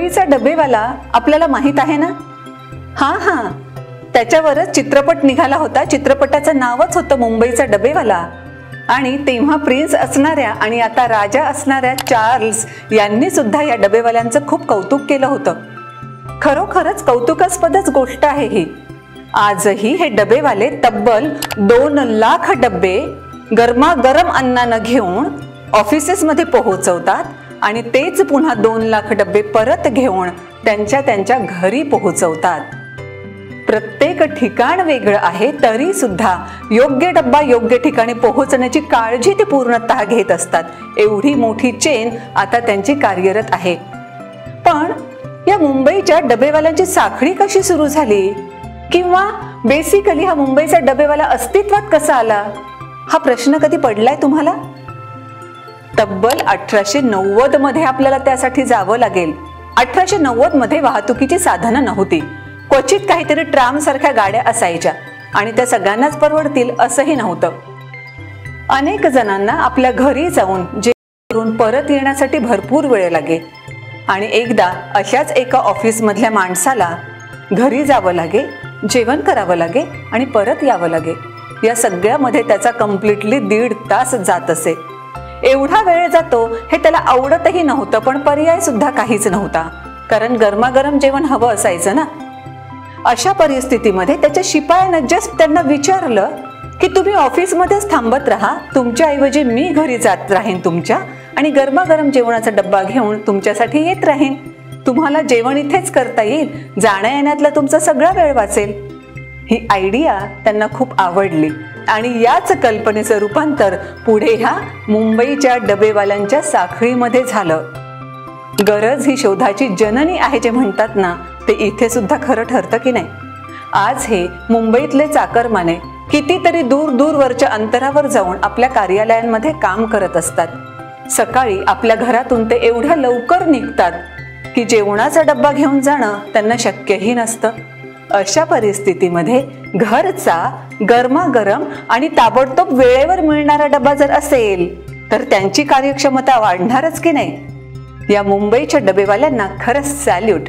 मुंबईचा डबेवाला आपल्याला माहित आहे ना? हां, त्याच्यावरच चित्रपट निघाला होता. चित्रपटाचं नावच होतं मुंबईचा डबेवाला. आणि तेव्हा प्रिन्स असणाऱ्या आणि आता राजा असणाऱ्या चार्ल्स यांनी सुद्धा या डबेवाल्यांचं खूप कौतुक केलं होतं. खरोखरच कौतुकास्पदच गोष्ट आहे ही. आजही हे डबेवाले तब्बल 2 लाख डब्बे गरमागरम अन्नानं घेऊन ऑफिसेसमध्ये पोहोचवतात आणि तेच पुन्हा 2 लाख डब्बे परत घेऊन त्यांच्या घरी पोहोचवतात. प्रत्येक ठिकाण वेगळं आहे, तरी सुद्धा योग्य डब्बा योग्य ठिकाणी पोहोचण्याची काळजी ते पूर्णतः घेत असतात. एवढी मोठी चेन आता त्यांची कार्यरत आहे. पण या मुंबईच्या डबेवाल्यांची साखळी कशी सुरू झाली, किंवा बेसिकली हा मुंबईचा डबेवाला अस्तित्वात कसा आला, हा प्रश्न कधी पडलाय तुम्हाला? तब्बल 1890 मध्ये आपल्याला त्यासाठी जावं लागेल. 1890 मध्ये वाहतुकीची साधनं नव्हती. क्वचित काहीतरी ट्राम सारख्या गाड्या असायच्या आणि त्या सगळ्यांनाच परवडतील असंही नव्हतं. अनेक जणांना आपल्या घरी जाऊन जेवण परत येण्यासाठी भरपूर वेळ लागे. आणि एकदा अशाच एका ऑफिस मधल्या माणसाला घरी जावं लागे, जेवण करावं लागे आणि परत यावं लागे. या सगळ्यामध्ये त्याचा कम्प्लिटली 1.5 तास जात असे. एवढा वेळ जातो हे त्याला आवडतही नव्हतं, पण पर्याय सुद्धा काहीच नव्हता, कारण गरमागरम जेवण हवं असायचं ना. अशा परिस्थितीमध्ये त्याच्या शिपायानं जस्ट त्यांना विचारलं की तुम्ही ऑफिसमध्येच थांबत राहा, तुमच्याऐवजी मी घरी जात राहीन तुमच्या आणि गरमागरम जेवणाचा डब्बा घेऊन तुमच्यासाठी येत राहीन. तुम्हाला जेवण इथेच करता येईल, जाण्या येण्यातला तुमचा सगळा वेळ वाचेल. ही आयडिया त्यांना खूप आवडली आणि याच कल्पनेचं रूपांतर पुढे ह्या मुंबईच्या डबेवाल्यांच्या साखळीमध्ये झालं. गरज ही शोधाची जननी आहे जे म्हणतात ना, ते इथे सुद्धा खरं ठरतं की नाही? आज हे मुंबईतले चाकरमाने कितीतरी दूरवरच्या अंतरावर जाऊन आपल्या कार्यालयांमध्ये काम करत असतात. सकाळी आपल्या घरातून ते एवढ्या लवकर निघतात की जेवणाचा डब्बा घेऊन जाणं त्यांना शक्यही नसतं. अशा परिस्थितीमध्ये घरचा गरमागरम आणि ताबडतोब वेळेवर मिळणारा डब्बा जर असेल तर त्यांची कार्यक्षमता वाढणारच की नाही? या मुंबईच्या डबेवाल्यांना खरंच सॅल्यूट.